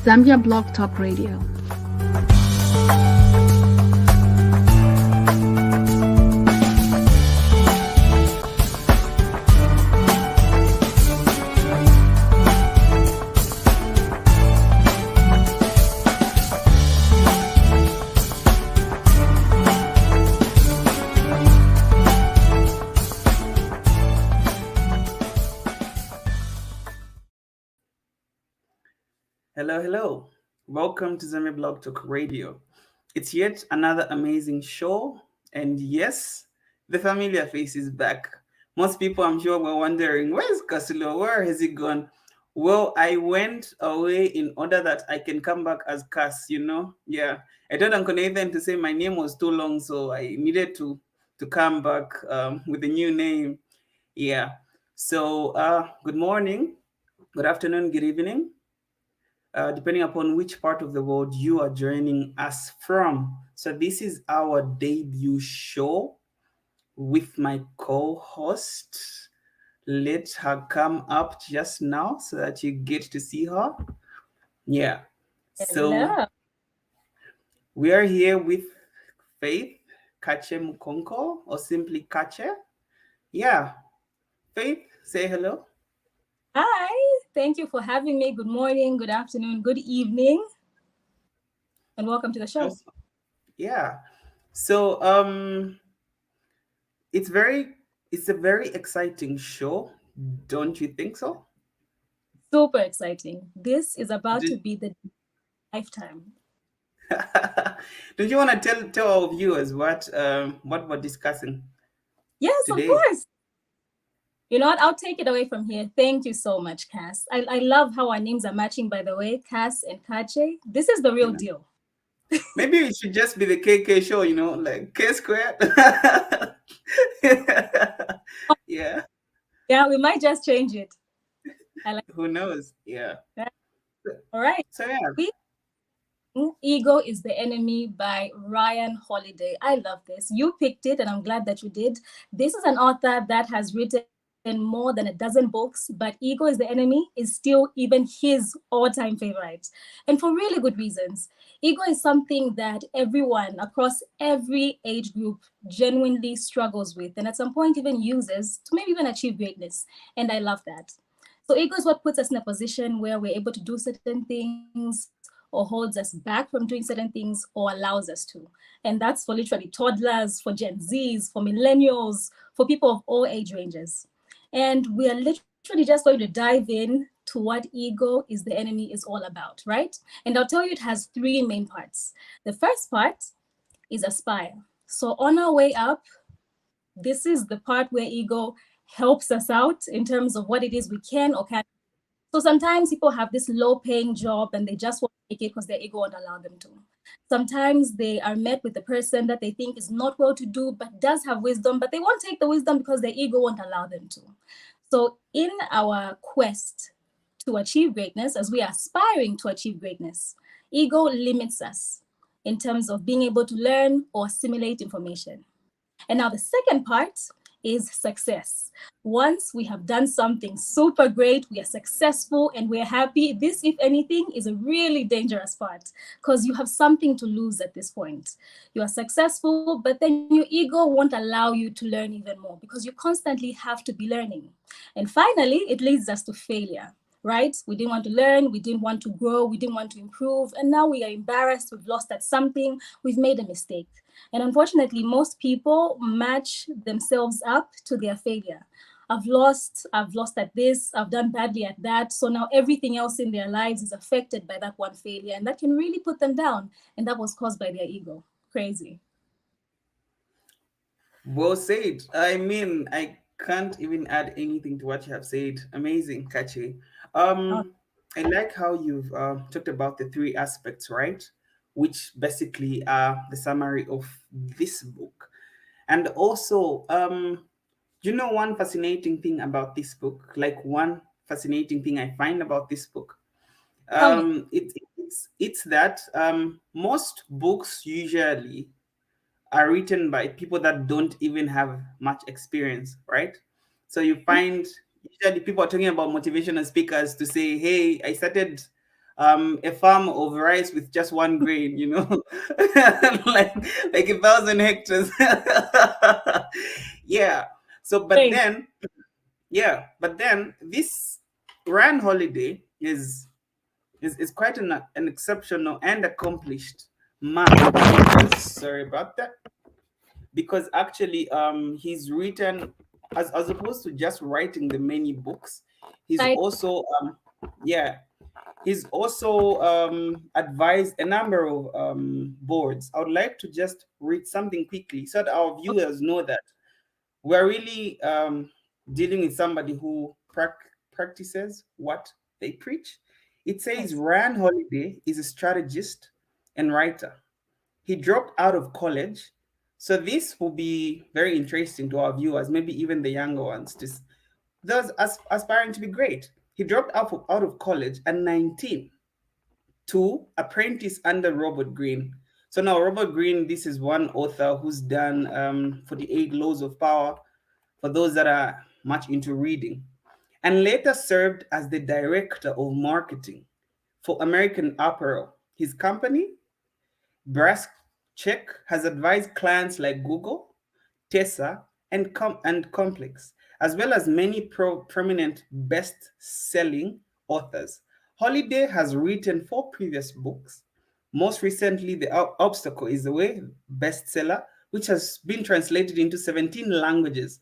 Zambia Blog Talk Radio. Hello. Welcome to Zambia Blog Talk Radio. It's yet another amazing show, and yes, the familiar face is back. Most people, I'm sure, were wondering, where's Casilo? Where has he gone? Well, I went away in order that I can come back as Cas. Yeah. I told Uncle Nathan to say my name was too long, so I needed to come back with a new name. Yeah. So, good morning, good afternoon, good evening, depending upon which part of the world you are joining us from. So, this is our debut show with my co host. Let her come up just now so that you get to see her. Yeah. So, Hello. we are here with Faith Kache Mukonko, or simply Kache. Yeah. Faith, say hello. Hi. Thank you for having me. Good morning, good afternoon, good evening, and welcome to the show. Awesome. Yeah. So, it's very it's a very exciting show, don't you think so? Super exciting. This is about to Do- be the lifetime. don't you want to tell our viewers what we're discussing Yes, of today? course. You know what? I'll take it away from here. Thank you so much, Cass. I love how our names are matching, by the way, Cass and Kache. This is the real Yeah. deal. Maybe it should just be the KK show, like K squared. Yeah, Yeah, we might just change it. I like who knows? Yeah. that. All right. So yeah. We Ego is the Enemy by Ryan Holiday. I love this. You picked it, and I'm glad that you did. This is an author that has written more than a dozen books, but Ego is the Enemy is still even his all time favorite. And for really good reasons. Ego is something that everyone across every age group genuinely struggles with, and at some point even uses to maybe even achieve greatness. And I love that. So ego is what puts us in a position where we're able to do certain things or holds us back from doing certain things or allows us to. And that's for literally toddlers, for Gen Zs, for millennials, for people of all age ranges. And we are literally just going to dive in to what ego is the enemy is all about, right? And I'll tell you it has three main parts. The first part is aspire. So on our way up, this is the part where ego helps us out in terms of what it is we can or can't. So sometimes people have this low paying job and they just want to take it because their ego won't allow them to. Sometimes they are met with a person that they think is not well to do, but does have wisdom, but they won't take the wisdom because their ego won't allow them to. So, in our quest to achieve greatness, as we are aspiring to achieve greatness, ego limits us in terms of being able to learn or assimilate information. And now the second part is success. Once we have done something super great, we are successful and we're happy. This, if anything, is a really dangerous part because you have something to lose at this point. You are successful, but then your ego won't allow you to learn even more because you constantly have to be learning. And finally, it leads us to failure. Right? We didn't want to learn, we didn't want to grow, we didn't want to improve, and now we are embarrassed, we've lost at something, we've made a mistake. And unfortunately, most people match themselves up to their failure. I've lost at this, I've done badly at that. So now everything else in their lives is affected by that one failure. And that can really put them down. And that was caused by their ego. Crazy. Well said. I mean, I can't even add anything to what you have said. Amazing, Kachi. Oh, I like how you've talked about the three aspects, right? Which basically are the summary of this book. And also, one fascinating thing about this book, like one fascinating thing I find about this book, tell me. it's that most books usually are written by people that don't even have much experience, right? So you find usually people are talking about motivational speakers to say, hey, I started a farm of rice with just one grain, like 1,000 hectares. Yeah. So, but then this Ryan Holiday is quite an exceptional and accomplished man. Sorry about that. Because actually, he's written, as opposed to just writing the many books, he's Right. also yeah, he's also advised a number of boards. I would like to just read something quickly so that our viewers know that we're really dealing with somebody who practices what they preach. It says Yes. Ryan Holiday is a strategist and writer. He dropped out of college. So this will be very interesting to our viewers, maybe even the younger ones, those aspiring to be great. He dropped out of college at 19 to apprentice under Robert Greene. So now Robert Greene, this is one author who's done 48 Laws of Power for those that are much into reading, and later served as the director of marketing for American Apparel. His company, Brass Check, has advised clients like Google, Tessa, and Complex, as well as many prominent best-selling authors. Holiday has written 4 previous books. Most recently, The Obstacle is the Way bestseller, which has been translated into 17 languages.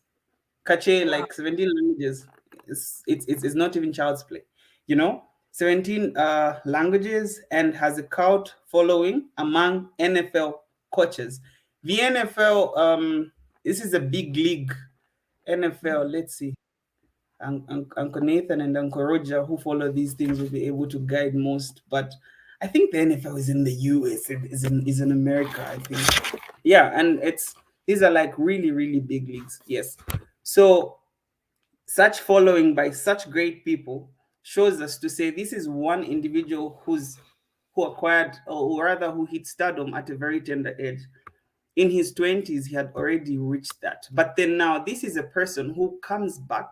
Kache, Wow. like 17 languages. It's not even child's play, you know? 17 languages, and has a cult following among NFL coaches. The NFL, this is a big league. NFL, let's see. Uncle Nathan and Uncle Roger, who follow these things, will be able to guide most. But I think the NFL is in the US, is in America, I think. Yeah, and these are like really, really big leagues. Yes. So such following by such great people shows us to say this is one individual who acquired, or rather who hit stardom at a very tender age. In his 20s, he had already reached that. But then now, this is a person who comes back.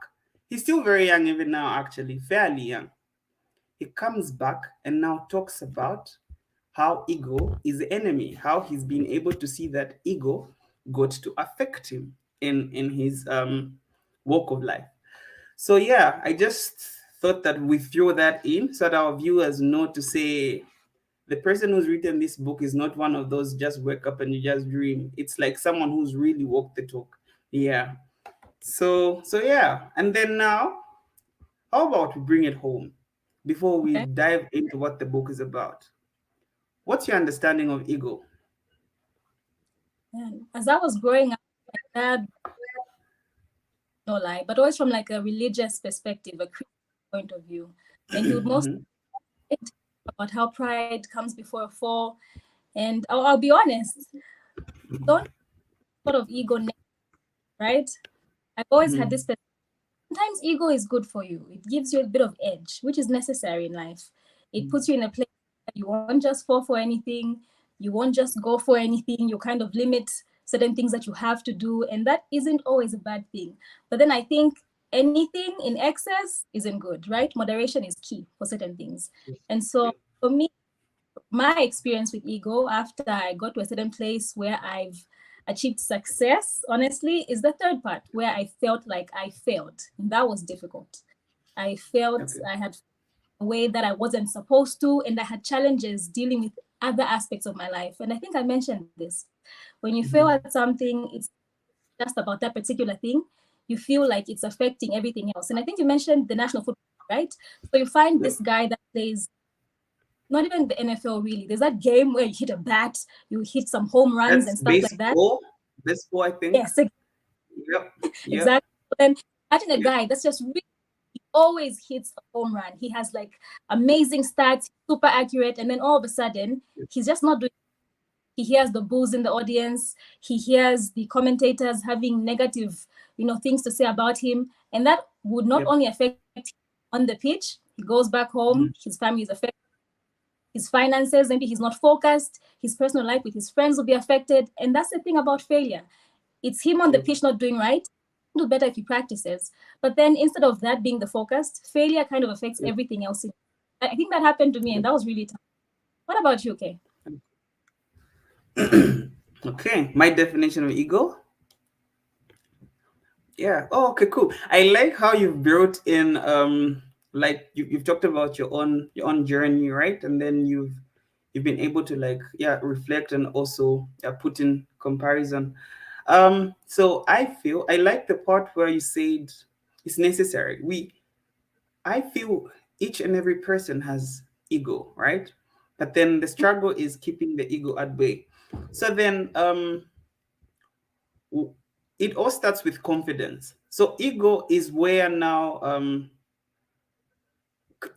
He's still very young, even now, actually, fairly young. He comes back and now talks about how ego is the enemy, how he's been able to see that ego got to affect him in his walk of life. So yeah, I just thought that we throw that in so that our viewers know to say the person who's written this book is not one of those just wake up and you just dream. It's like someone who's really walked the talk. Yeah. So yeah. And then now, how about we bring it home before we Okay. dive into what the book is about? What's your understanding of ego? And as I was growing up, my dad, no lie, but always from like a religious perspective, a Christian point of view. And he would mostly Mhm. talk about how pride comes before a fall. And I'll be honest, don't sort of ego, right? I've always had Mhm. this sometimes ego is good for you. It gives you a bit of edge, which is necessary in life. It puts you in a place that you won't just fall for anything, you won't just go for anything, you kind of limit certain things that you have to do, and that isn't always a bad thing. But then I think anything in excess isn't good, right? Moderation is key for certain things. And so Yep. for me, my experience with ego after I got to a certain place where I've achieved success, honestly, is the third part where I felt like I failed. And that was difficult. I felt Okay. I had a way that I wasn't supposed to, and I had challenges dealing with other aspects of my life. And I think I mentioned this. When you fail Mhm. at something, it's just about that particular thing. You feel like it's affecting everything else. And I think you mentioned the national football, right? So you find Yep. this guy that plays not even the NFL really. There's that game where you hit a bat, you hit some home runs That's and stuff like that. baseball. Baseball, I think. Yes, Yep. Yep. exactly. But then imagine a Yep. guy that's just really always hits a home run. He has like amazing stats, super accurate, and then all of a sudden he's just not doing. He hears the boos in the audience. He hears the commentators having negative, things to say about him, and that would not Yep. only affect him on the pitch. He goes back home. Mhm. His family is affected. His finances, maybe he's not focused, his personal life with his friends will be affected. And that's the thing about failure. It's him on the Yep. pitch not doing right. He'll do better if he practices. But then instead of that being the focus, failure kind of affects Yep. everything else. I think that happened to me, and that was really tough. What about you, Kay? Okay, my definition of ego. Yeah. Oh, okay, cool. I like how you've built in like you've talked about your own journey, right? And then you've been able to like reflect and also put in comparison. So I feel I like the part where you said it's necessary. I feel each and every person has ego, right? But then the struggle is keeping the ego at bay. So then w- it all starts with confidence. So ego is where now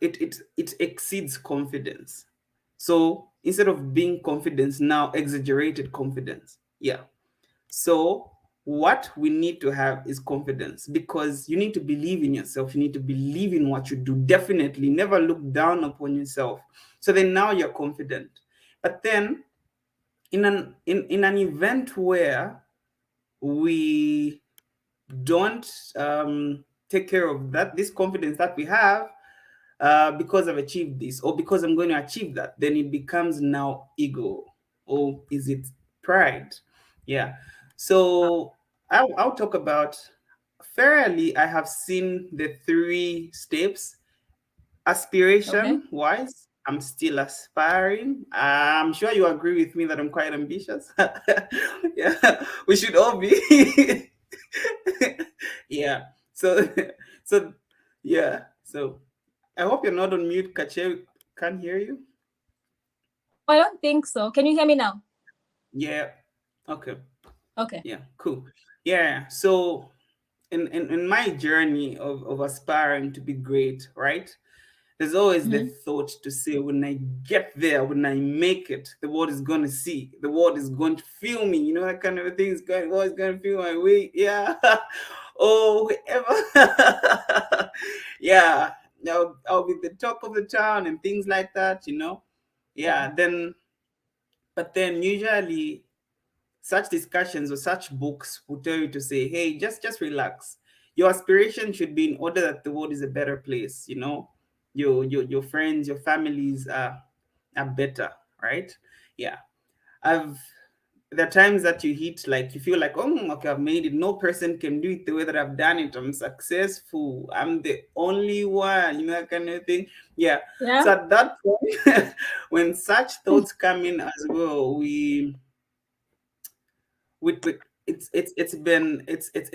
it exceeds confidence. So instead of being confidence, now exaggerated confidence. Yeah. So what we need to have is confidence, because you need to believe in yourself. You need to believe in what you do. Definitely never look down upon yourself. So then now you're confident. But then in an event where we don't take care of that this confidence that we have, because I've achieved this or because I'm going to achieve that, then it becomes now ego, or is it pride? Yeah. So I'll talk about fairly. I have seen the three steps. Okay. Aspiration wise, I'm still aspiring. I'm sure you agree with me that I'm quite ambitious. Yeah, we should all be. Yeah. So, so, yeah. So, I hope you're not on mute, Kache. Can't hear you. Oh, I don't think so. Can you hear me now? Yeah. Okay. Okay. Yeah. Cool. Yeah. So, in my journey of aspiring to be great, right? There's always the Mhm. thought to say, when I get there, when I make it, the world is going to see, the world is going to feel me. You know, that kind of a thing is going, always going to feel my way. Yeah. Oh, whoever. Yeah. I'll be the talk of the town and things like that, you know. Yeah. Yeah. But then usually such discussions or such books will tell you to say, hey, just relax. Your aspiration should be in order that the world is a better place, you know. Your friends, your families are better, right? Yeah. I've There are times that you hit, like you feel like, oh, okay, I've made it. No person can do it the way that I've done it. I'm successful. I'm the only one, you know, that kind of thing. Yeah. Yeah. So at that point, when such thoughts come in as well, with it's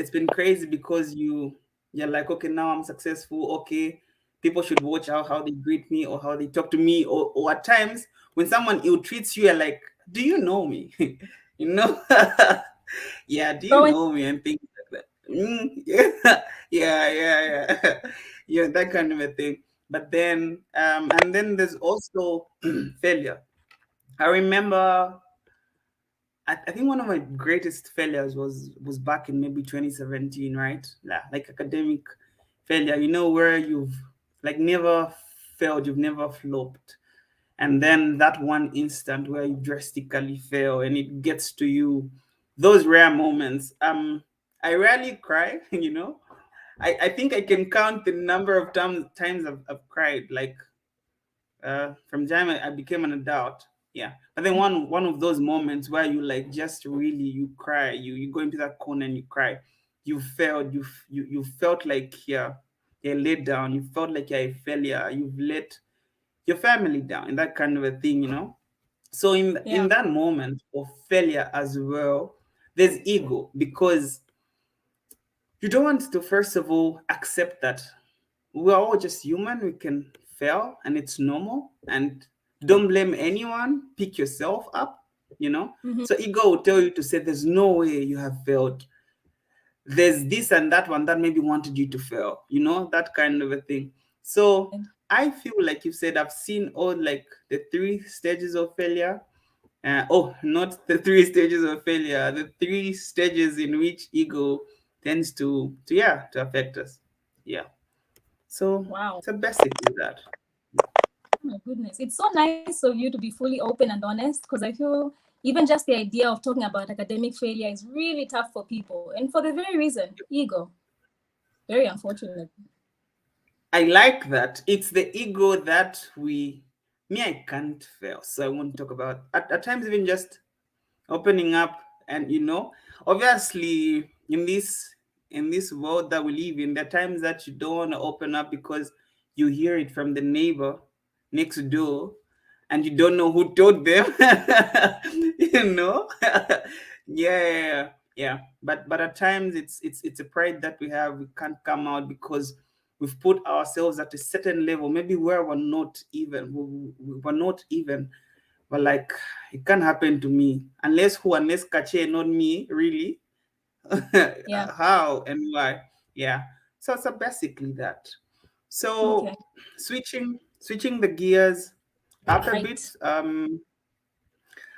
been crazy, because you're like, okay, now I'm successful. Okay, people should watch out how they greet me or how they talk to me, or at times when someone ill treats you, you're like, do you know me? You know. Yeah, do you Going. know me, and things like that. Yeah. Yeah. Yeah, that kind of a thing. But then and then there's also failure. I remember, I think one of my greatest failures was back in maybe 2017, right? Like academic failure, you know, where you've like never failed, you've never flopped. And then that one instant where you drastically fail and it gets to you, those rare moments. I rarely cry, you know. I think I can count the number of times I've cried, like from the time I became an adult. Yeah. But then one of those moments where you like just really you cry, you go into that corner and you cry. You failed, you felt like you're let down, you felt like you're a failure, you've let your family down, and that kind of a thing, you know. So in Yeah. that moment of failure as well, there's ego, because you don't want to first of all accept that we're all just human. We can fail and it's normal. And don't blame anyone. Pick yourself up, you know. Mhm. So ego will tell you to say, there's no way you have failed. There's this and that one that maybe wanted you to fail, you know, that kind of a thing. So I feel like you said, I've seen all like the three stages of failure. Not the three stages of failure, the three stages in which ego tends to affect us. Yeah. So Wow. it's a basically that. Oh my goodness. It's so nice of you to be fully open and honest, because I feel even just the idea of talking about academic failure is really tough for people. And for the very reason, ego. Very unfortunate. I like that. It's the ego that I can't fail. So I won't talk about at times, even just opening up. And obviously in this world that we live in, there are times that you don't want to open up because you hear it from the neighbor next door and you don't know who told them. you know yeah, yeah. But at times it's a pride that we have. We can't come out because we've put ourselves at a certain level, maybe where we're not even. But like, it can't happen to me unless Kache, not me, really. Yeah. How and why? Yeah. So basically that. So Okay. switching the gears up a Right. bit.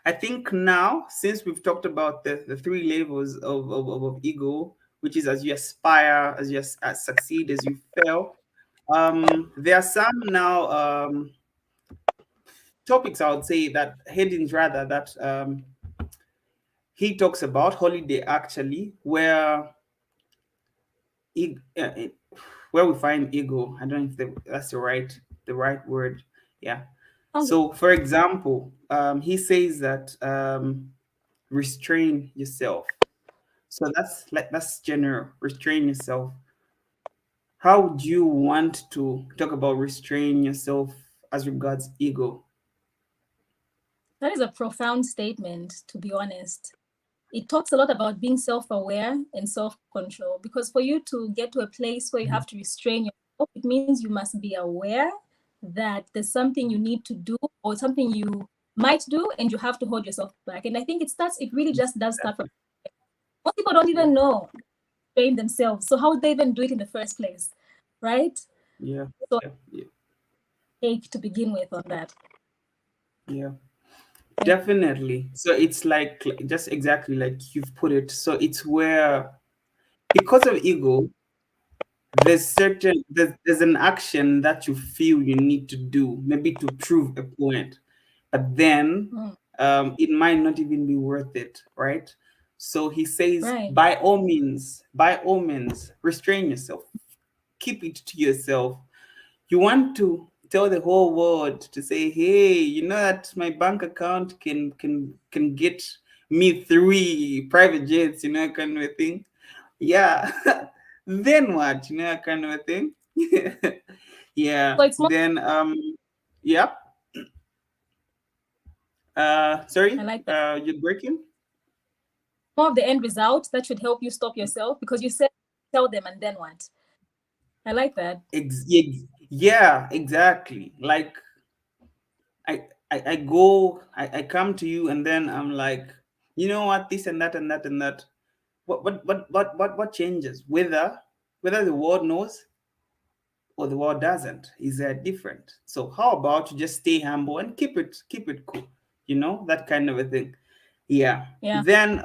I think now, since we've talked about the three levels of ego, which is as you aspire, as you succeed, as you fail. There are some now topics, I would say, that headings rather, that he talks about holiday, actually, where we find ego. I don't know if that's the right word. Yeah. Oh, So, for example, he says that restrain yourself. So that's general. Restrain yourself. How would you want to talk about restrain yourself as regards ego? that is a profound statement, to be honest. It talks a lot about being self-aware and self-control, because for you to get to a place where you have to restrain yourself, it means you must be aware that there's something you need to do or something you might do, and you have to hold yourself back. And I think it really just does start from, most people don't Yeah, even know train themselves, so how would they even do it in the first place, right? yeah, So yeah, yeah, take to begin with on that. yeah. Definitely. So it's like just exactly like you've put it. So it's where, because of ego, there's an action that you feel you need to do, maybe to prove a point, but then Mm, it might not even be worth it, right? So he says, right. by all means, restrain yourself, keep it to yourself. You want to tell the whole world to say, hey, you know that my bank account can get me 3 private jets, kind of a thing. Yeah. Then what, kind of a thing. Yeah. So it's more, Then yeah. I Sorry, like that, you're breaking. more of the end result that should help you stop yourself, because you said tell them and then what. I like that. Yeah, exactly. Like, I come to you and then I'm like, you know what, this and that and that and that. What changes? Whether the world knows or the world doesn't is different. So how about you just stay humble and keep it cool, that kind of a thing. Yeah. Yeah. Then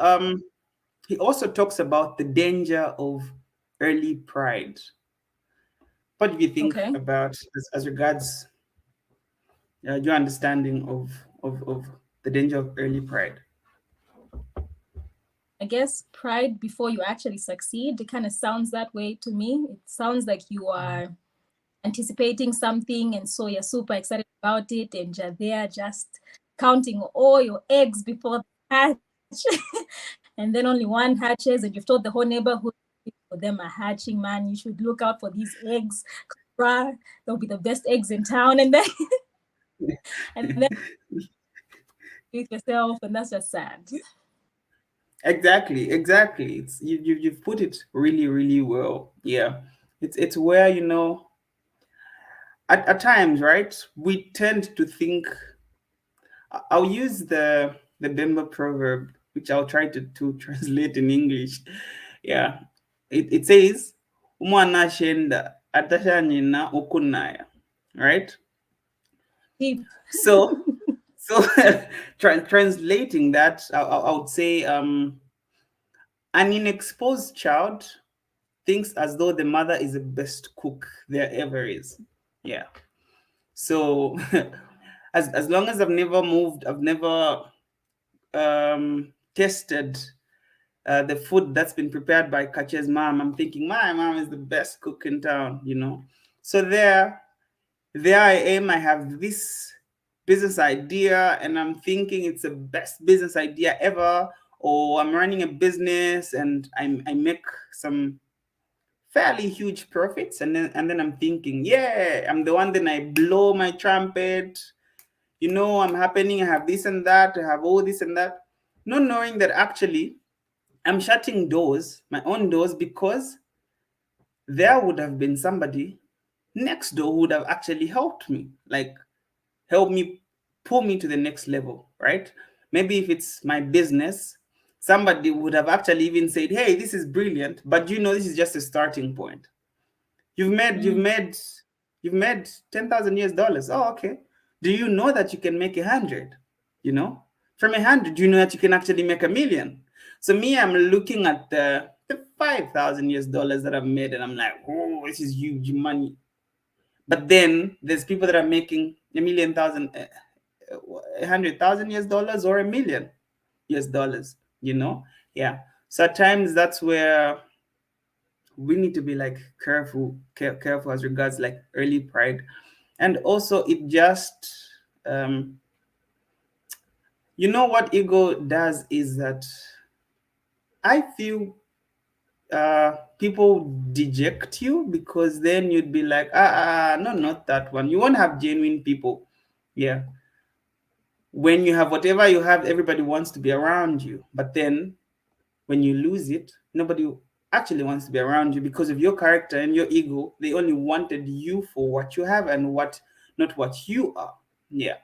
he also talks about the danger of early pride. What do you think Okay. about as regards your understanding of the danger of early pride? I guess pride before you actually succeed, it kind of sounds that way to me. It sounds like you are anticipating something, and so you're super excited about it, and you're there just counting all your eggs before they hatch. And then only one hatches, and you've told the whole neighborhood for them are hatching, man. You should look out for these eggs. Bruh, they'll be the best eggs in town. And then with yourself, and that's just sad. Exactly. You've put it really, really well. Yeah. It's where, at times, right, we tend to think. I'll use the Bemba proverb, which I'll try to translate in English. Yeah. It says, "Umwana shenda atashanyina ukunaya." Right? Deep. So so translating that, I would say an inexposed child thinks as though the mother is the best cook there ever is. Yeah. So as long as I've never tested the food that's been prepared by Kache's mom, I'm thinking my mom is the best cook in town. So there I am. I have this business idea, and I'm thinking it's the best business idea ever. Or I'm running a business, and I make some fairly huge profits, and then I'm thinking, yeah, I'm the one. Then I blow my trumpet. I'm happening. I have this and that. I have all this and that. Not knowing that actually I'm shutting doors, my own doors, because there would have been somebody next door who would have actually helped me, like help me pull me to the next level, right? Maybe if it's my business, somebody would have actually even said, "Hey, this is brilliant, but this is just a starting point. You've made you've Mm. made you've made $10,000 US. Oh, okay. Do you know that you can make 100? You know, from 100, you know that you can actually make 1 million. So me, I'm looking at the $5,000 US that I've made, and I'm like, oh, this is huge money. But then there's people that are making a million thousand, 100,000 US dollars or 1 million US dollars. Yeah. So at times that's where we need to be like careful as regards like early pride. And also it just um what ego does is that I feel people deject you, because then you'd be like, no, not that one. You won't have genuine people. Yeah. When you have whatever you have, everybody wants to be around you, but then when you lose it, nobody actually wants to be around you because of your character and your ego. They only wanted you for what you have and not what you are. Yeah.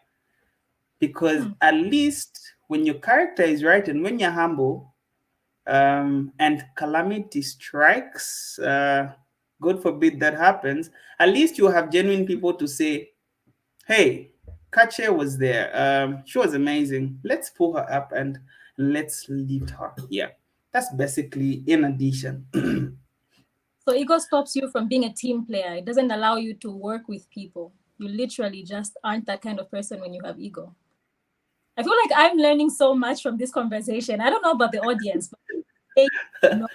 Because Mm. at least when your character is right and when you're humble, and calamity strikes, God forbid that happens, at least you have genuine people to say, hey, Kache was there. She was amazing. Let's pull her up and let's lift her. Yeah. That's basically in addition. So ego stops you from being a team player. It doesn't allow you to work with people. You literally just aren't that kind of person when you have ego. I feel like I'm learning so much from this conversation. I don't know about the audience, but they know.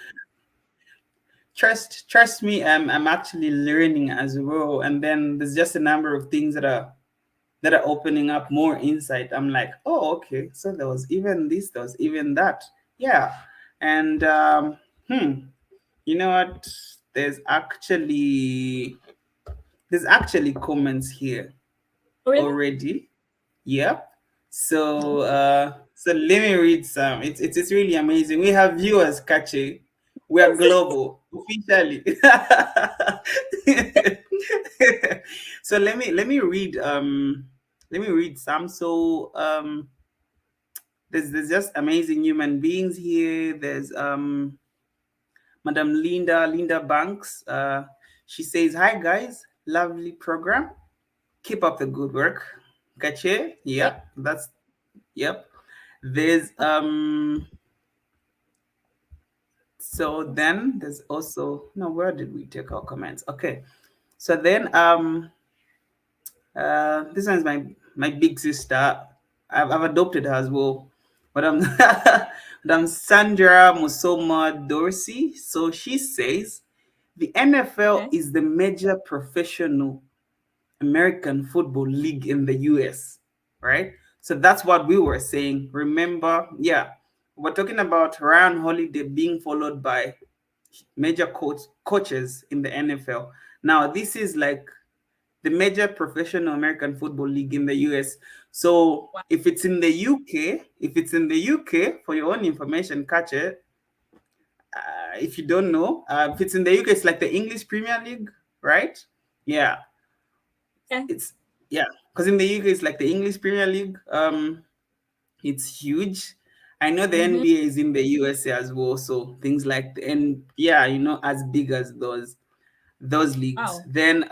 Trust me, I'm actually learning as well. And then there's just a number of things that are opening up more insight. I'm like, oh, okay. So there was even this, there was even that. Yeah. And you know what? There's actually there's actually comments here Really? already. Yep. So let me read some. It's really amazing. We have viewers, Kache. We are global officially. So let me read some. So there's just amazing human beings here. There's Madam Linda Banks. She says, "Hi guys, lovely program. Keep up the good work." Kache, Thank yeah, yep. There's so then there's also, no, where did we take our comments? Okay. So then this one's my big sister. I've adopted her as well. But Madam Sandra Musoma Dorsey. So she says the NFL okay. is the major professional American Football League in the US, right? So that's what we were saying. Remember, yeah, we're talking about Ryan Holiday being followed by major coaches in the NFL. Now, this is like the major professional American Football League in the US. So Wow. if it's in the UK, for your own information, catch it. If you don't know, if it's in the UK, it's like the English Premier League, right? Yeah, Okay. it's yeah, because in the UK it's like the English Premier League. It's huge. I know the Mm-hmm. NBA is in the USA as well, so things like and yeah, as big as those leagues. Wow. Then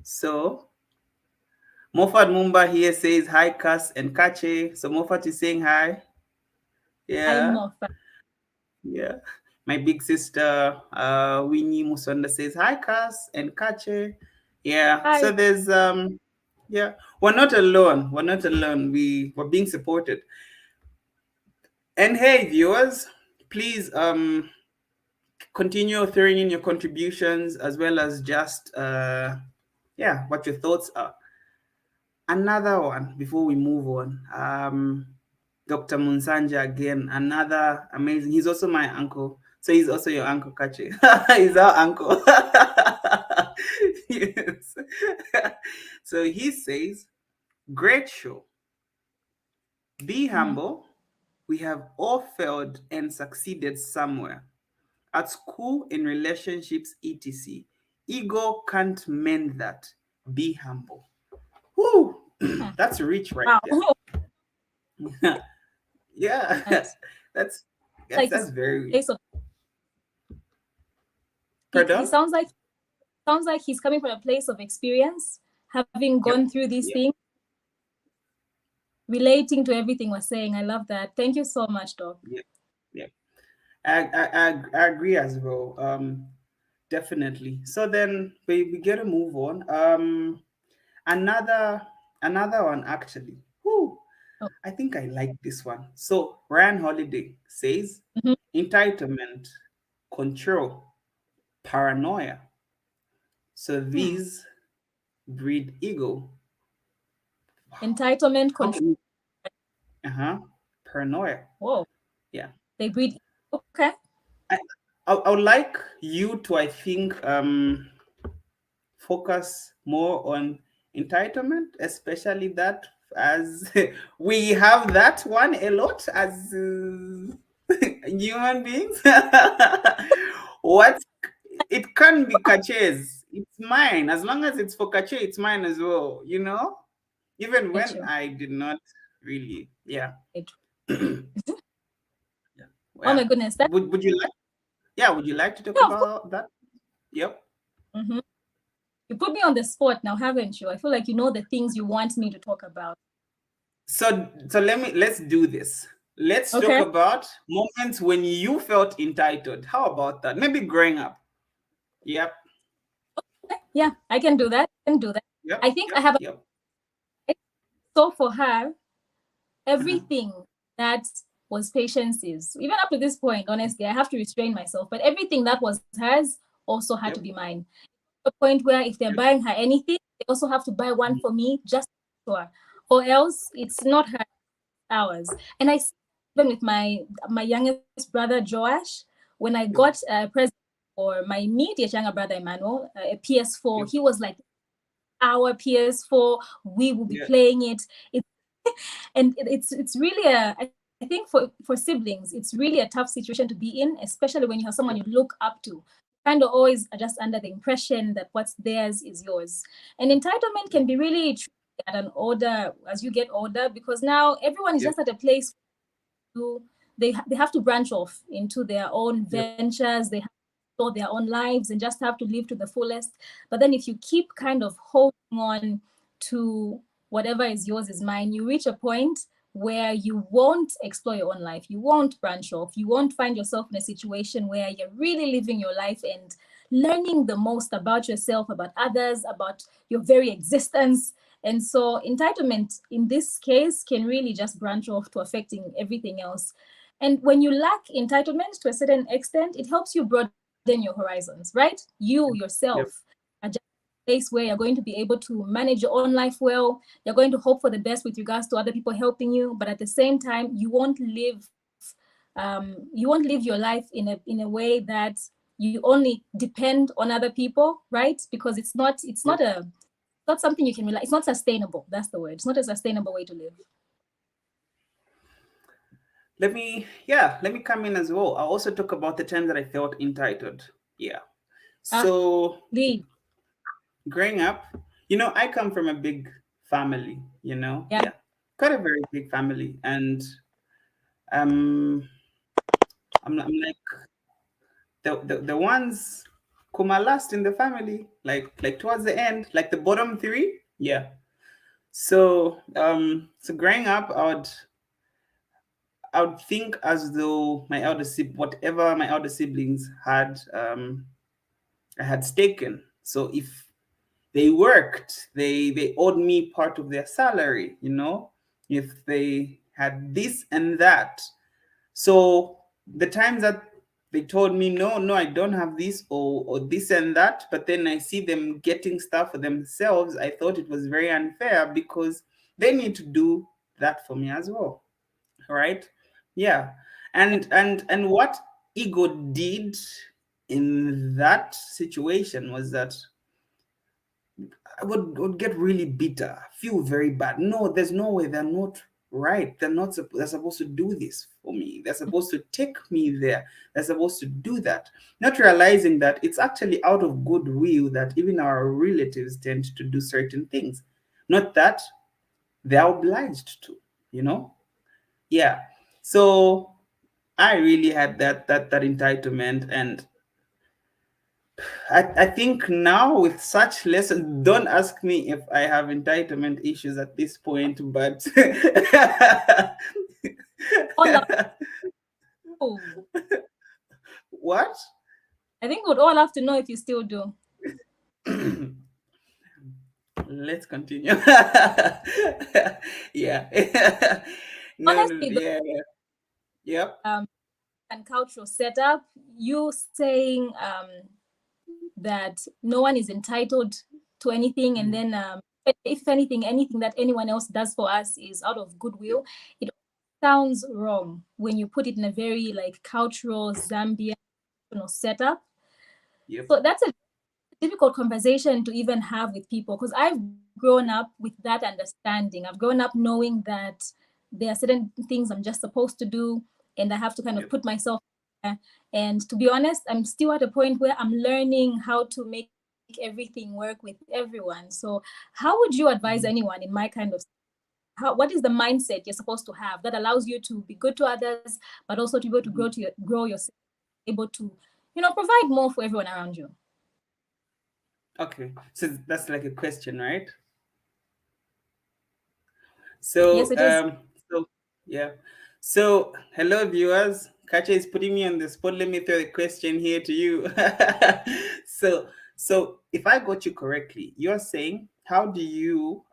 so Moffat Mumba here says hi, Kas and Kache. So Moffat is saying hi. I'm Yeah, more fun. yeah. My big sister Winnie Musonda says hi, Kas and Kache. Yeah. So Hi. there's yeah, we're not alone. We're not alone. We're being supported. And hey, viewers, please continue throwing in your contributions as well as just what your thoughts are. Another one before we move on. Dr. Munsanja again, another amazing. He's also my uncle. So he's also your uncle, Kache. He's our uncle. Yes. So he says, great show. Be humble. We have all failed and succeeded somewhere. At school, in relationships, etc. Ego can't mend that. Be humble. Whoo! That's rich right Wow. there. Yeah. Nice. Like That's very rich. place of, he Pardon? sounds like he's coming from a place of experience, having gone through these things, relating to everything we're saying. I love that. Thank you so much, Doc. Yeah. I agree as well. Definitely. So then we get to move on. Another one actually. Whoo, I think I like this one. So Ryan Holiday says entitlement, control, paranoia. So these breed ego. Entitlement, control. Paranoia. Whoa. Yeah. They breed. Okay. I would like you to, I think, focus more on entitlement, especially that, as we have that one a lot as human beings. What it can be Kache's, it's mine. As long as it's for Kache, it's mine as well. Even when I did not really, Oh my goodness! Would you like? Yeah, would you like to talk about that? Yep. You put me on the spot now, haven't you? I feel like you know the things you want me to talk about. So let's do this. Let's talk about moments when you felt entitled. How about that? Maybe growing up. Yep. Yeah, I can do that. Yep. I think I have so for her, everything that was Patience's, even up to this point, honestly, I have to restrain myself, but everything that was hers also had to be mine. A point where if they're buying her anything, they also have to buy one for me, just for her, or else it's not her, ours. And I even with my youngest brother Joash, when I got a present for my immediate younger brother Emmanuel, a PS4, he was like, our PS4, we will be playing it. It's really I think for siblings, it's really a tough situation to be in, especially when you have someone you look up to. Kind of always are just under the impression that what's theirs is yours. And entitlement can be really tricky as you get older, because now everyone is just at a place they have to branch off into their own ventures. They have to explore their own lives and just have to live to the fullest. But then if you keep kind of holding on to whatever is yours is mine, you reach a point where you won't explore your own life. You won't branch off. You won't find yourself in a situation where you're really living your life and learning the most about yourself, about others, about your very existence. And so entitlement in this case can really just branch off to affecting everything else. And when you lack entitlement to a certain extent, it helps you broaden your horizons, right? You yourself are just a place where you're going to be able to manage your own life well. You're going to hope for the best with regards to other people helping you, but at the same time, you won't live your life in a way that you only depend on other people, right? Because it's not something you can rely. It's not sustainable. That's the word. It's not a sustainable way to live. Let me come in as well. I'll also talk about the time that I felt entitled. Yeah. So growing up, I come from a big family, quite a very big family. And I'm like the ones whom are last in the family, like towards the end, like the bottom three. Yeah. So growing up, I would think as though whatever my elder siblings had, I had taken. So if they worked, they owed me part of their salary, if they had this and that. So the times that they told me, no, I don't have this or this and that. But then I see them getting stuff for themselves. I thought it was very unfair because they need to do that for me as well. Right? Yeah. And what ego did in that situation was that I would get really bitter, feel very bad. No, there's no way, they're not right. They're supposed to do this for me. They're supposed to take me there. They're supposed to do that. Not realizing that it's actually out of goodwill that even our relatives tend to do certain things. Not that they're obliged to, you know? Yeah. So I really had that entitlement, and I think now with such lessons, don't ask me if I have entitlement issues at this point, but All of you. what? I think we'd all have to know if you still do. Let's continue. Yeah. No, no, Honestly, the yeah, yeah. Yep. and cultural setup, you saying that no one is entitled to anything, and then if anything, anything that anyone else does for us is out of goodwill. It sounds wrong when you put it in a very like cultural Zambian setup. Yep. So that's a difficult conversation to even have with people, because I've grown up with that understanding. I've grown up knowing that there are certain things I'm just supposed to do, and I have to kind of put myself there. And to be honest, I'm still at a point where I'm learning how to make everything work with everyone. So how would you advise anyone in my kind of what is the mindset you're supposed to have that allows you to be good to others, but also to be able to grow yourself, able to, provide more for everyone around you? Okay. So that's like a question, right? Yes, So, it is. so yeah. So, hello viewers. Kache is putting me on the spot. Let me throw a question here to you. so, so if I got you correctly, you're saying how do you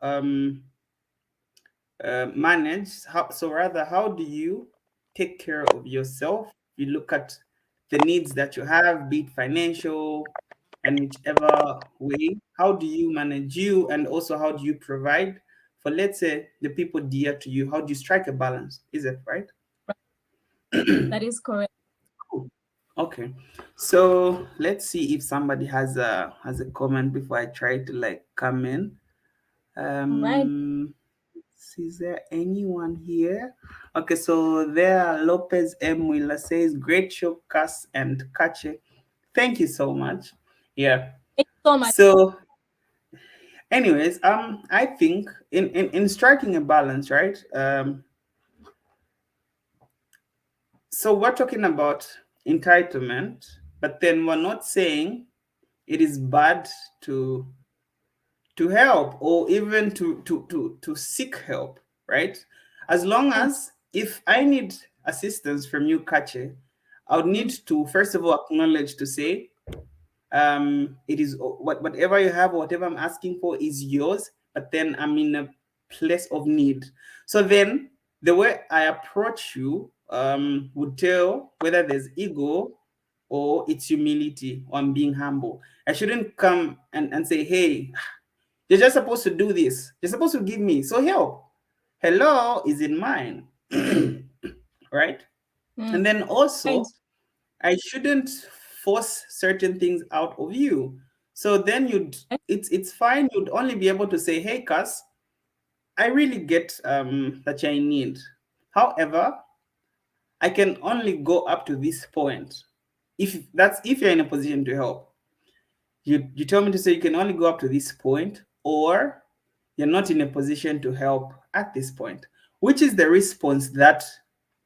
manage? How do you take care of yourself? You look at the needs that you have, be it financial and whichever way. How do you manage you, and also how do you provide for, let's say, the people dear to you? How do you strike a balance? Is it right? That is correct. Cool. Okay. So let's see if somebody has a comment before I try to like come in. All right. Is there anyone here? Okay, so there Lopez M. Willa says, great show, Kas and Kache. Thank you so much. Yeah. Thank you so much. So, anyways, I think in striking a balance, right? So we're talking about entitlement, but then we're not saying it is bad to help, or even to seek help, right? As long as if I need assistance from you, Kache, I would need to first of all acknowledge to say, it is whatever you have or whatever I'm asking for is yours, but then I'm in a place of need. So then the way I approach you would tell whether there's ego or it's humility or I'm being humble. I shouldn't come and say, hey, you're just supposed to do this. You're supposed to give me. So help. Hello is in mine. Right? And then Right. also, I shouldn't force certain things out of you. So then it's fine. You'd only be able to say, hey, Kas, I really get that I need. However, I can only go up to this point. If you're in a position to help. You tell me to say you can only go up to this point, or you're not in a position to help at this point, which is the response that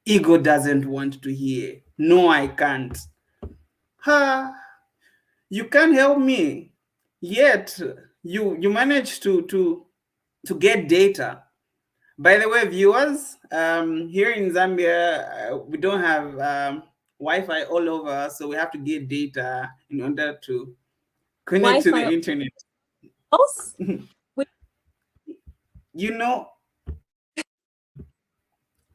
ego doesn't want to hear. No, I can't. Ha, you can't help me. Yet you manage to get data. By the way, viewers, here in Zambia, we don't have Wi-Fi all over, so we have to get data in order to connect to the Wi-Fi internet. house. You know,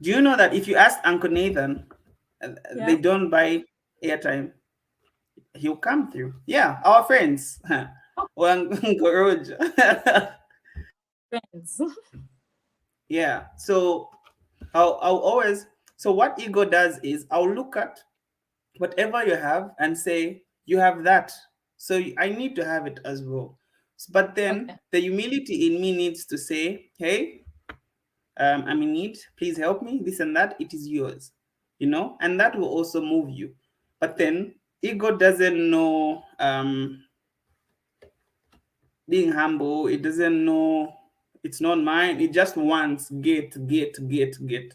do you know that if you ask Uncle Nathan, Yeah. they don't buy airtime, he'll come through. Yeah, our friends. One Goroj. Friends. Yeah. So I'll always, so what ego does is I'll look at whatever you have and say, you have that. So I need to have it as well. But then Okay. the humility in me needs to say, hey, I'm in need, please help me, this and that, it is yours, and that will also move you. But then ego doesn't know being humble, it doesn't know it's not mine, it just wants get Mhm.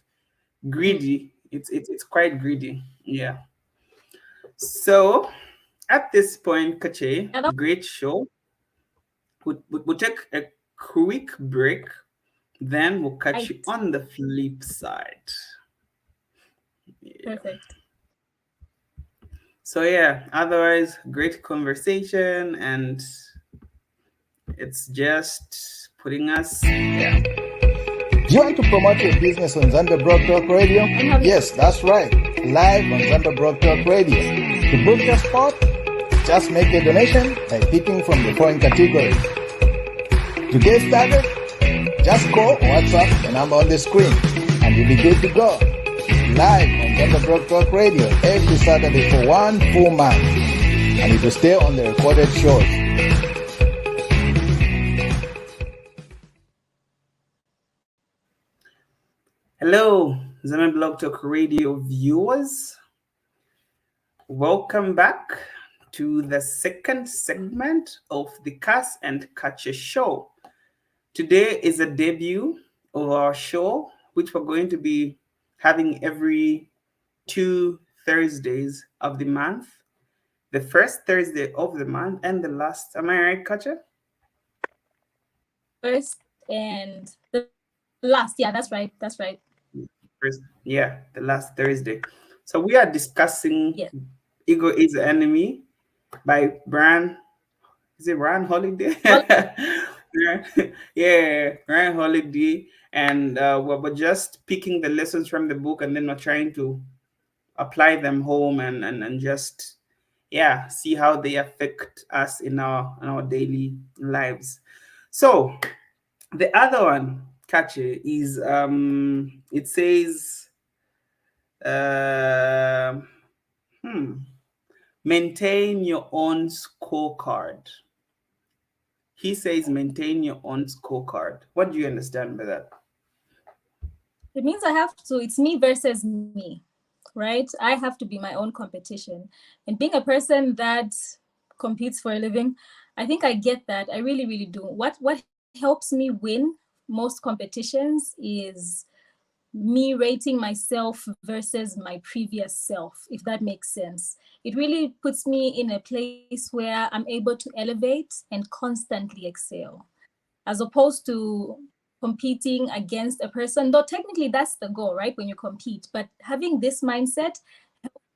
greedy. It's quite greedy. Yeah. So at this point, Kache, Yeah, that's great show. We'll take a quick break, then we'll catch you right. on the flip side. Yeah. Perfect. So yeah, otherwise great conversation, and it's just putting us, yeah. Do you want to promote your business on Zambia Broad Talk Radio? Yes, that's right. Live on Zambia Broad Talk Radio. To book your spot, just make a donation by picking from the following categories. To get started, just call or WhatsApp the number on the screen and you'll be good to go. Live on Zambia Broad Talk Radio every Saturday for 1 full month. And it will stay on the recorded shows. Hello, Zambia Blog Talk Radio viewers. Welcome back to the second segment of the Kas and Kache Show. Today is a debut of our show, which we're going to be having every 2 Thursdays of the month. The first Thursday of the month and the last. Am I right, Kache? First and the last. Yeah, that's right. That's right. Yeah, the last Thursday. So we are discussing Yes. Ego is the Enemy by Brian. Is it Brian Holiday? Well, Yeah, Brian Holiday. And we're just picking the lessons from the book, and then we're trying to apply them home, and just, yeah, see how they affect us in our daily lives. So the other one, Kache, is it says um maintain your own scorecard. He says maintain your own scorecard. What do you understand by that? it means I have to, it's me versus me, right? I have to be my own competition. And being a person that competes for a living, I think I get that. I really, really do. What helps me win most competitions is me rating myself versus my previous self, if that makes sense. It really puts me in a place where I'm able to elevate and constantly excel, as opposed to competing against a person, though technically that's the goal, right? When you compete, but having this mindset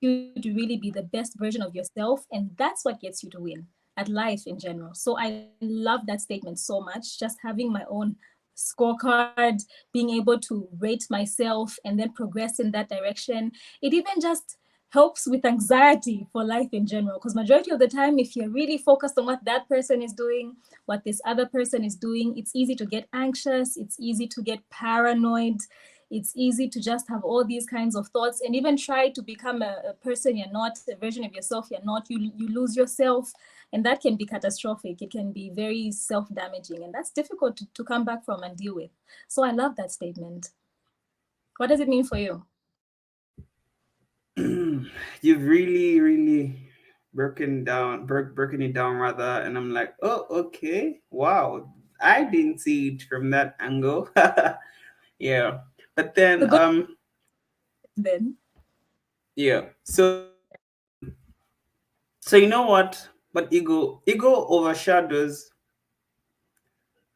you to really be the best version of yourself, and that's what gets you to win at life in general. So I love that statement so much, just having my own scorecard, being able to rate myself and then progress in that direction. It even just helps with anxiety for life in general, because majority of the time, if you're really focused on what that person is doing, what this other person is doing, it's easy to get anxious, it's easy to get paranoid, it's easy to just have all these kinds of thoughts and even try to become a person you're not, a version of yourself you're not. You lose yourself, and that can be catastrophic. It can be very self-damaging, and that's difficult to come back from and deal with. So I love that statement. What does it mean for you? You've really broken it down rather, and I'm like, oh, okay, wow, I didn't see it from that angle. Yeah, but The then good then. yeah, so you know what, but ego overshadows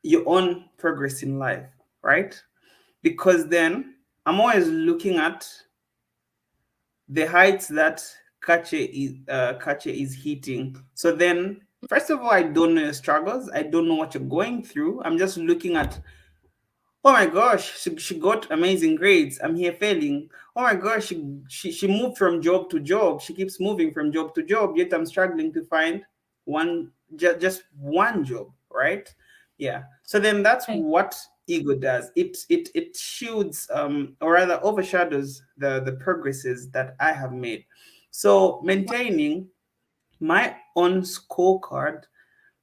your own progress in life, right? Because then I'm always looking at the heights that Kache is hitting. So then, first of all, I don't know your struggles. I don't know what you're going through. I'm just looking at Oh my gosh, she got amazing grades. I'm here failing. Oh my gosh, she moved from job to job. She keeps moving from job to job, yet I'm struggling to find just one job, right? Yeah. So then that's Right. what ego does. It shields or rather overshadows the progresses that I have made. So maintaining my own scorecard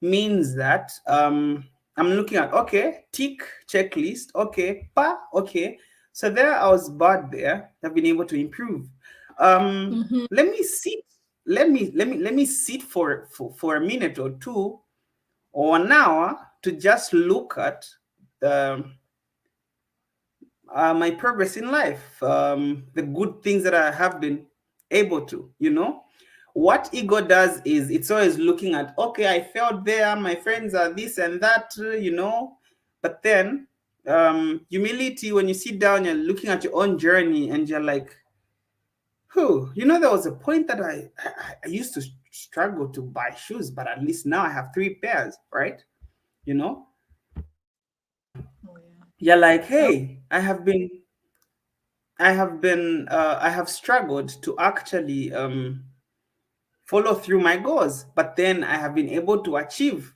means that I'm looking at, okay, tick, checklist, okay, okay. So there I was bad there. I've been able to improve. Mm-hmm. Let me sit. Let me sit for a minute or two or an hour to just look at the my progress in life, the good things that I have been able to, What ego does is it's always looking at, okay, I failed there, my friends are this and that, But then humility, when you sit down, you're looking at your own journey and you're like, there was a point that I used to struggle to buy shoes, but at least now I have 3 pairs, right? You know, Oh, yeah. you're like, Oh, hey, I have struggled to actually follow through my goals, but then I have been able to achieve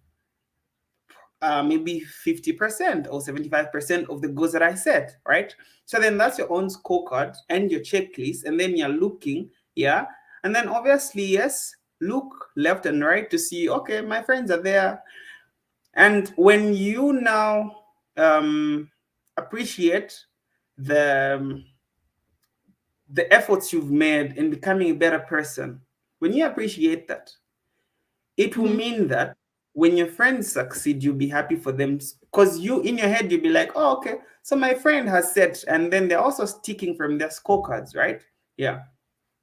maybe 50% or 75% of the goals that I set, right? So then that's your own scorecard and your checklist, and then you're looking, yeah. And then obviously, yes, look left and right to see, okay, my friends are there. And when you now appreciate the the efforts you've made in becoming a better person, when you appreciate that, it will mm-hmm. mean that when your friends succeed, you'll be happy for them because you, in your head, you'll be like, oh, okay, so my friend has set, and then they're also sticking from their scorecards, right? Yeah.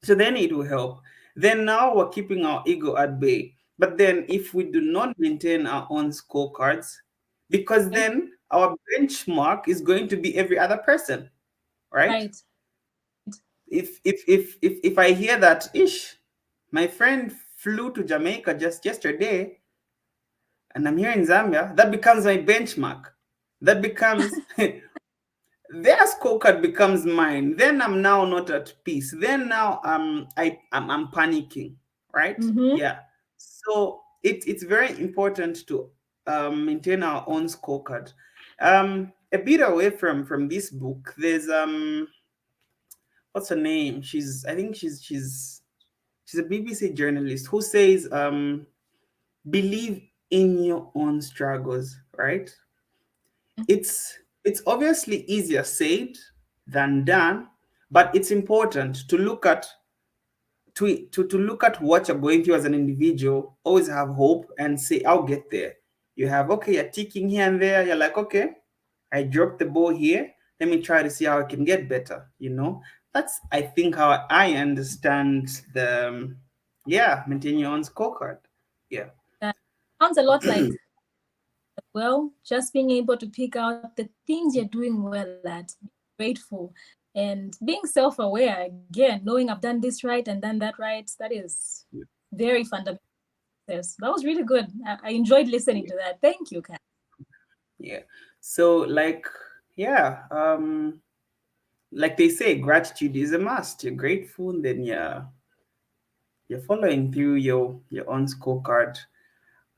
So then it will help. Then now we're keeping our ego at bay. But then if we do not maintain our own scorecards, because then our benchmark is going to be every other person, right? Right. If I hear that, ish, my friend flew to Jamaica just yesterday, and I'm here in Zambia, that becomes my benchmark. That becomes their scorecard becomes mine. Then I'm now not at peace. Then now I'm panicking, right? Mm-hmm. Yeah. So it's very important to maintain our own scorecard. A bit away from this book, there's what's her name? I think she's a BBC journalist who says believe in your own struggles, right? It's obviously easier said than done, but it's important to look at to look at what you're going through as an individual. Always have hope and say, I'll get there. You have, okay, you're ticking here and there, you're like, okay, I dropped the ball here, let me try to see how I can get better. That's, I think, how I understand the maintain your own scorecard. Yeah. That sounds a lot like, well, just being able to pick out the things you're doing well at, grateful, and being self-aware. Again, knowing I've done this right and done that right, that is very fundamental. That was really good. I enjoyed listening to that. Thank you, Kat. Yeah. So like they say, gratitude is a must. You're grateful, and then you're following through your own scorecard.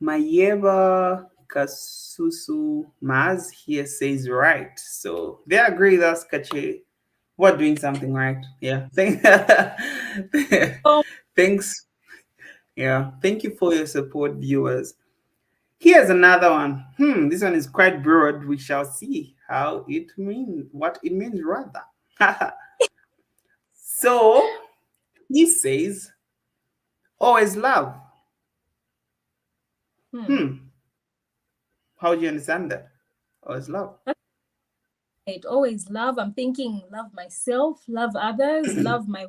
Mayeba Kasusu Maz here says right. So they agree with us, Kache. We're doing something right. Yeah. Oh, Thanks. Yeah. Thank you for your support, viewers. Here's another one. This one is quite broad. We shall see what it means rather. So he says, always love. How do you understand that? Always love. it always love. I'm thinking love myself, love others, love my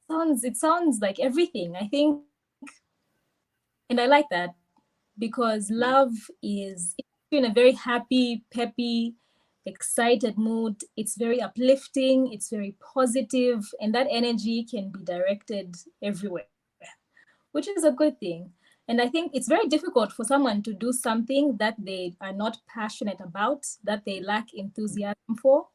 it sounds like everything. I think, and I like that because love is in a very happy, peppy, excited mood. It's very uplifting, it's very positive, and that energy can be directed everywhere, which is a good thing. And I think it's very difficult for someone to do something that they are not passionate about, that they lack enthusiasm for,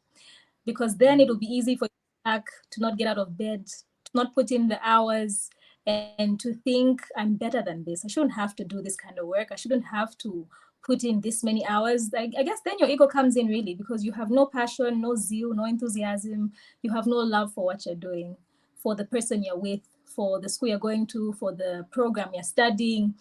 because then it will be easy for you to not get out of bed, to not put in the hours, and to think, I'm better than this. I shouldn't have to do this kind of work. I shouldn't have to put in this many hours. I guess then your ego comes in really, because you have no passion, no zeal, no enthusiasm. You have no love for what you're doing, for the person you're with, for the school you're going to, for the program you're studying.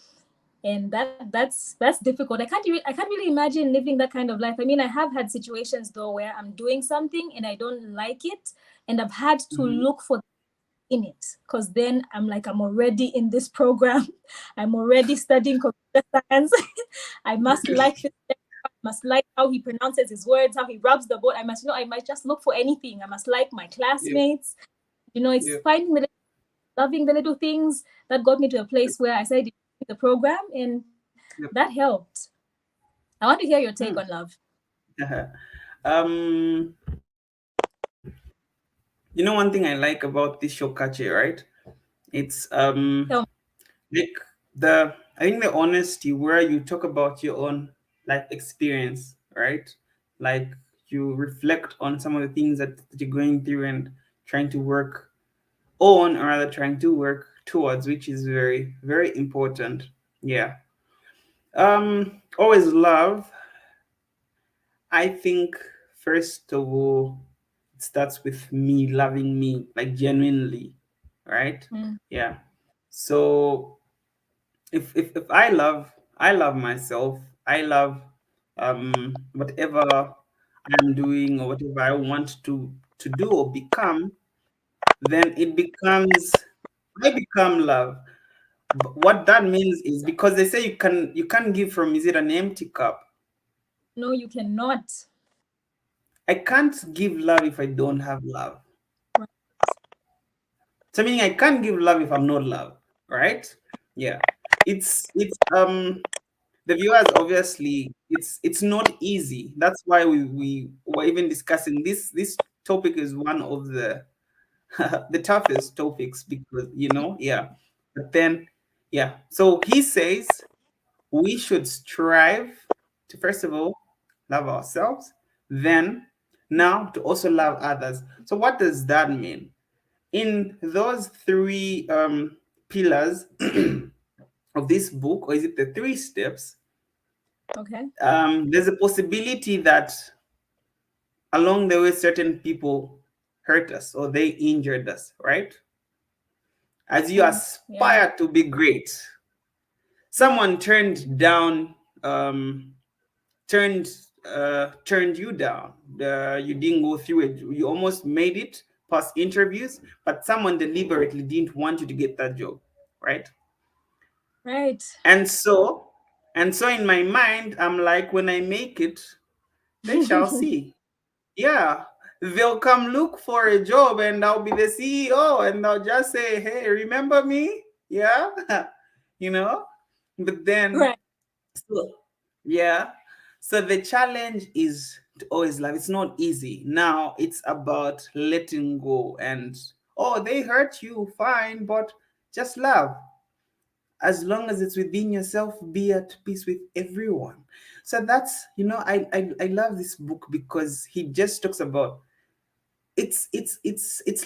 And that's difficult. I can't really imagine living that kind of life. I mean, I have had situations though where I'm doing something and I don't like it, and I've had to look for in it, because then I'm like, I'm already in this program. I'm already studying computer science. I must like this. I must like how he pronounces his words, how he rubs the board. I might just look for anything. I must like my classmates. It's finding loving the little things that got me to a place where I said the program, and that helped. I want to hear your take on love. One thing I like about this show, Kache, right? It's like I think the honesty where you talk about your own life experience, right? Like you reflect on some of the things that you're going through and trying to work on, or rather trying to work towards, which is very, very important. Yeah. Always love. I think first of all, it starts with me loving me, like genuinely, right? Yeah. So if I love myself, I love whatever I'm doing or whatever I want to do or become, then I become love. What that means is, because they say you can't give from, is it an empty cup? No, you cannot. I can't give love if I don't have love. Right. So meaning I can't give love if I'm not loved, right? Yeah. It's the viewers, obviously it's not easy. That's why we were even discussing this topic is one of the the toughest topics, because yeah. But then yeah. So he says we should strive to, first of all, love ourselves, then now to also love others. So what does that mean? In those three pillars of this book, or is it the three steps? Okay. There's a possibility that along the way certain people hurt us or they injured us, right? As you aspire to be great, someone turned down, turned you down. You didn't go through it. You almost made it past interviews, but someone deliberately didn't want you to get that job, right? Right. And so in my mind, I'm like, when I make it, they shall see. Yeah, they'll come look for a job and I'll be the CEO and they'll just say, hey, remember me? Yeah. But then, so, yeah. So the challenge is to always love. It's not easy. Now it's about letting go and, they hurt you, fine, but just love. As long as it's within yourself, be at peace with everyone. So that's, I love this book because he just talks about it's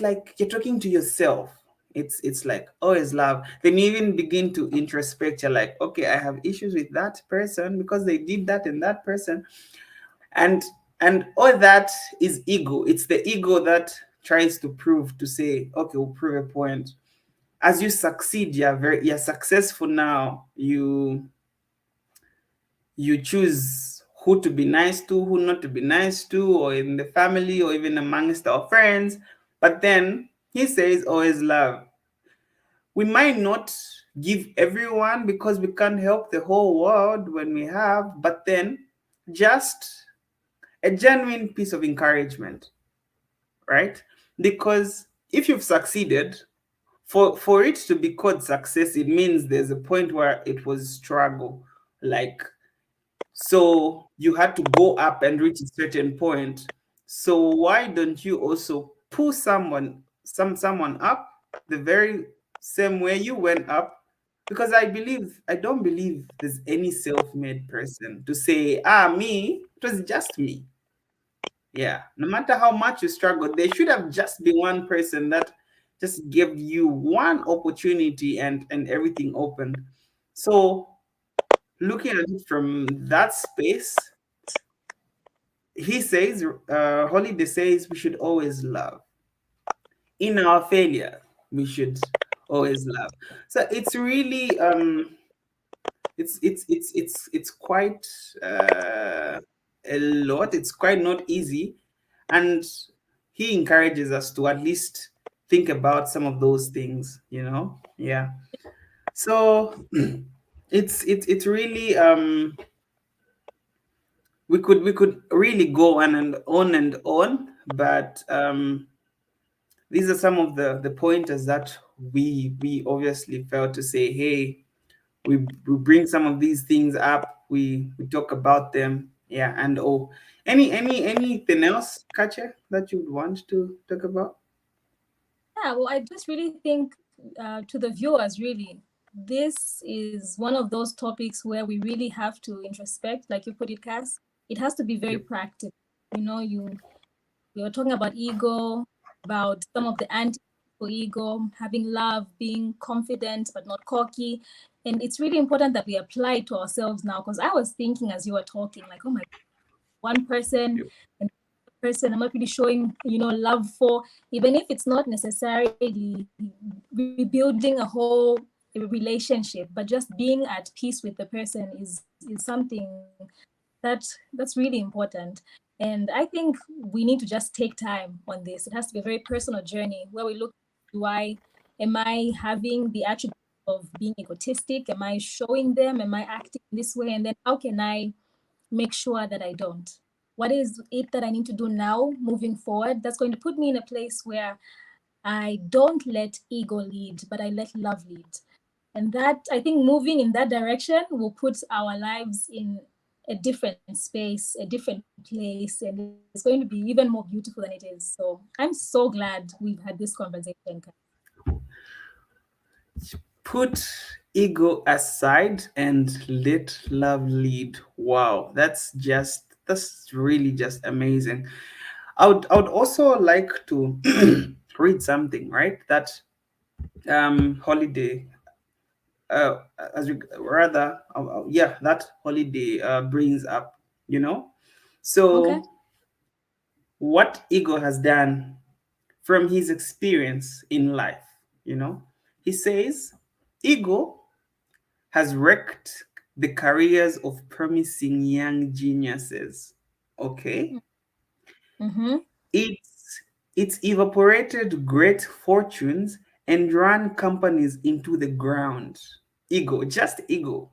like you're talking to yourself. It's like always love. Then you even begin to introspect. You're like, okay, I have issues with that person because they did that and that person, and all that is ego. It's the ego that tries to say, okay, we'll prove a point. As you succeed, you're successful now. You choose who to be nice to, who not to be nice to, or in the family, or even amongst our friends. But then he says, always love. We might not give everyone because we can't help the whole world when we have, but then just a genuine piece of encouragement, right? Because if you've succeeded, for it to be called success, it means there's a point where it was struggle. Like, so you had to go up and reach a certain point. So why don't you also pull someone up the very same way you went up, because I don't believe there's any self-made person to say, me, it was just me. Yeah, no matter how much you struggle, there should have just been one person that just gave you one opportunity and everything opened. So looking at it from that space, he says, Holiday says we should always love. In our failure, we should always love. So it's really it's quite a lot. It's quite not easy, and he encourages us to at least think about some of those things. Yeah. So it's really we could really go on and on and on, but these are some of the pointers that we obviously felt to say, hey, we bring some of these things up, we talk about them. Yeah. And anything else, Kache, that you would want to talk about? Yeah, well, I just really think to the viewers, really, this is one of those topics where we really have to introspect, like you put it, Cass. It has to be very Yep. practical. You're talking about ego, about some of the anti for ego, having love, being confident but not cocky. And it's really important that we apply it to ourselves now. Because I was thinking as you were talking, like, oh my, one person Yep. and person I'm not really showing, love for, even if it's not necessarily rebuilding a whole relationship, but just being at peace with the person is something that that's really important. And I think we need to just take time on this. It has to be a very personal journey where we look, am I having the attribute of being egotistic? Am I showing them? Am I acting this way? And then how can I make sure that I don't? What is it that I need to do now moving forward that's going to put me in a place where I don't let ego lead, but I let love lead? And that, I think, moving in that direction will put our lives in a different space, a different place, and it's going to be even more beautiful than it is. So I'm so glad we've had this conversation. Put ego aside and let love lead. Wow, that's really just amazing. I would also like to read something, right? That Holiday as we rather yeah, that Holiday brings up, Okay. so what ego has done from his experience in life. He says ego has wrecked the careers of promising young geniuses. Okay. Mm-hmm. It's evaporated great fortunes and run companies into the ground. Ego, just ego.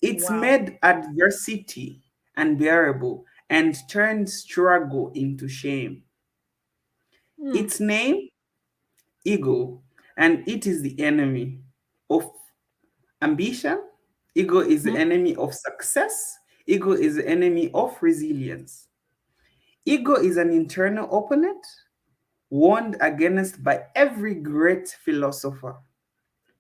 It's Wow. made adversity unbearable and turned struggle into shame. Mm. Its name, ego, and it is the enemy of ambition. Ego is the Mhm. enemy of success. Ego is the enemy of resilience. Ego is an internal opponent warned against by every great philosopher.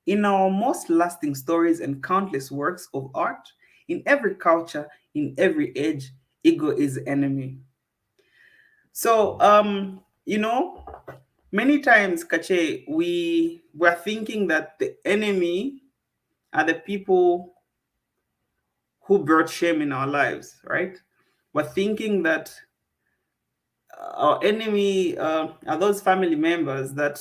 In our most lasting stories and countless works of art, in every culture, in every age, ego is the enemy. So, many times, Kache, we were thinking that the enemy are the people who brought shame in our lives, right? We're thinking that our enemy are those family members that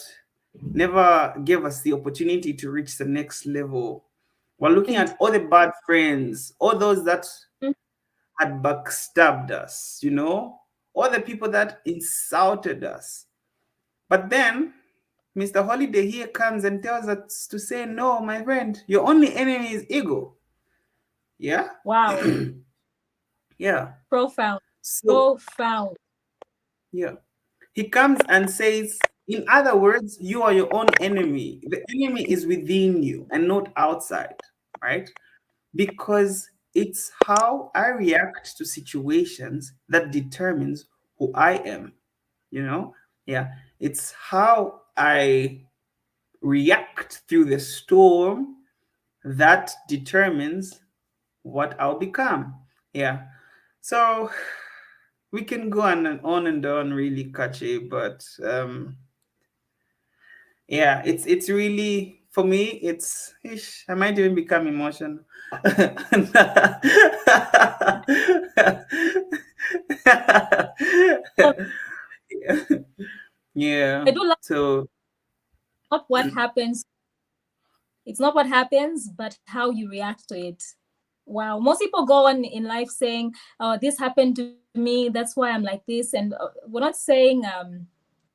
never gave us the opportunity to reach the next level. We're looking at all the bad friends, all those that had backstabbed us, all the people that insulted us. But then Mr. Holiday here comes and tells us to say, no, my friend, your only enemy is ego. Yeah? Wow. Yeah. Profound. So, Profound. yeah. He comes and says, in other words, you are your own enemy. The enemy is within you and not outside, right? Because it's how I react to situations that determines who I am, you know? Yeah. It's how I react through the storm that determines what I'll become. Yeah. So we can go on and on really catchy, but yeah, it's really for me. It's I might even become emotional. So Yeah. I do love So not what happens. It's not what happens, but how you react to it. Wow. Most people go on in life saying, "Oh, this happened to me. That's why I'm like this." And we're not saying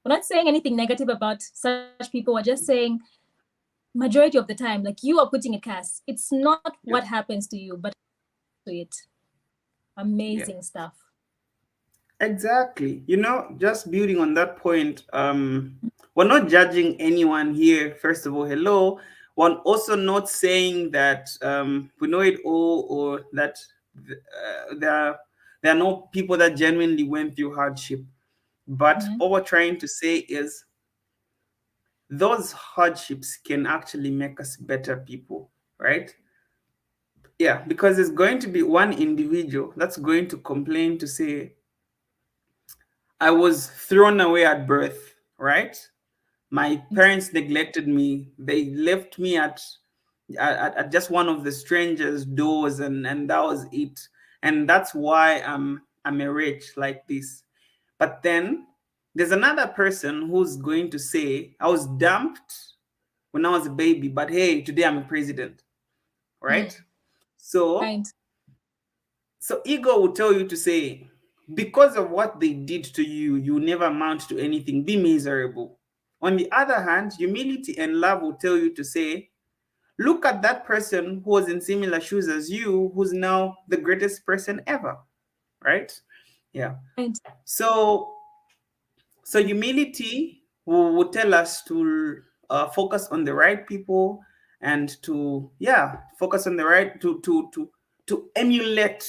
anything negative about such people. We're just saying majority of the time, like you are putting it, Cass. It's not what yeah, happens to you, but to it. yeah. Amazing stuff. Exactly. Just building on that point, we're not judging anyone here. First of all, hello. We're also not saying that we know it all, or that there are no people that genuinely went through hardship. But Mhm. what we're trying to say is those hardships can actually make us better people, right? Yeah, because there's going to be one individual that's going to complain to say, I was thrown away at birth, right? My parents neglected me. They left me at just one of the strangers' doors, and that was it. And that's why I'm a rich like this. But then there's another person who's going to say, I was dumped when I was a baby, but hey, today I'm a president, Mm. right? So Right. So ego will tell you to say, because of what they did to you, you never amount to anything. Be miserable. On the other hand, humility and love will tell you to say, look at that person who was in similar shoes as you, who's now the greatest person ever. Right? Yeah. Right. So humility will tell us to focus on the right people, and to focus on the right to emulate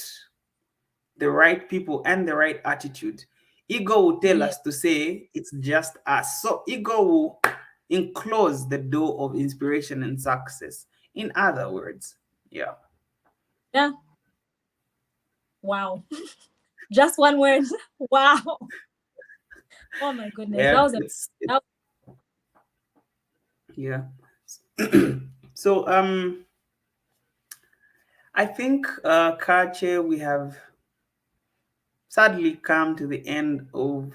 the right people and the right attitude. Ego will tell Yeah. us to say it's just us. So ego will enclose the door of inspiration and success. In other words, yeah. Yeah. Wow. Just one word. Wow. Oh my goodness. Yeah, That yeah. So I think Kache, we have sadly come to the end of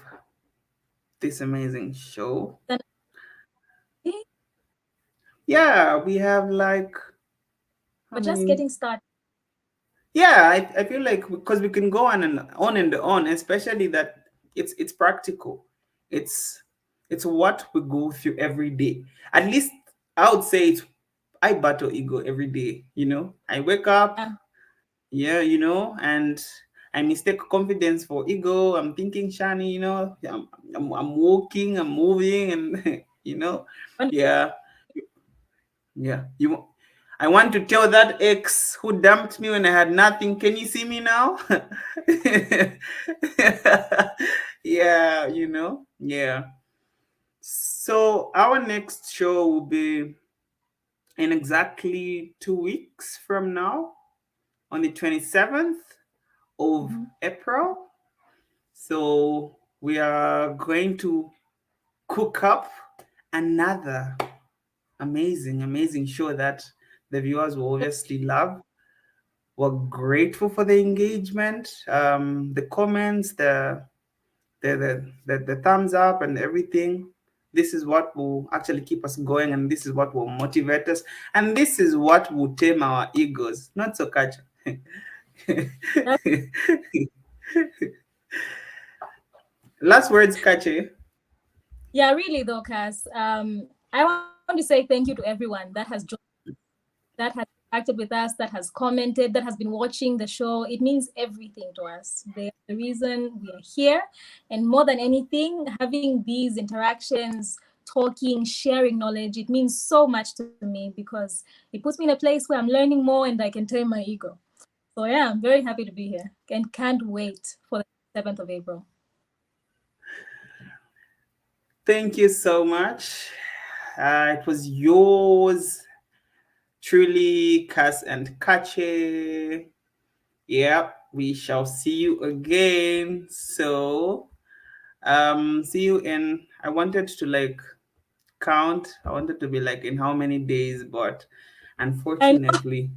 this amazing show. was Yeah, we have like how we're just many? getting started. Yeah, I feel like because we can go on and on and on, especially that it's practical. It's it's what we go through every day. At least I would say it's I battle ego every day. I wake up, Yeah. yeah, and I mistake confidence for ego. I'm thinking shiny, I'm walking, I'm moving, and When- yeah, yeah. I want to tell that ex who dumped me when I had nothing. Can you see me now? Yeah, Yeah. So our next show will be in exactly 2 weeks from now, on the 27th of Mhm. April. So we are going to cook up another amazing, amazing show that the viewers will obviously love. We're grateful for the engagement, the comments, the thumbs up, and everything. This is what will actually keep us going, and this is what will motivate us, and this is what will tame our egos. Not so catch. That- Last words, Kache. yeah, really though, Cass. I want to say thank you to everyone that has joined, that has interacted with us, that has commented, that has been watching the show. It means everything to us. They are the reason we are here. And more than anything, having these interactions, talking, sharing knowledge, it means so much to me because it puts me in a place where I'm learning more and I can tame my ego. So yeah, I'm very happy to be here and can't wait for the 7th of April. Thank you so much. It was yours truly Kas and Kache. Yep, we shall see you again. So see you in, I wanted to like count, I wanted to be like in how many days, but unfortunately.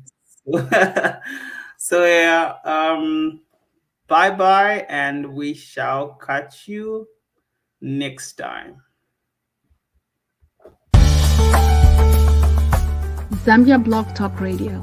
So yeah, bye bye, and we shall catch you next time. Zambia Blog Talk Radio.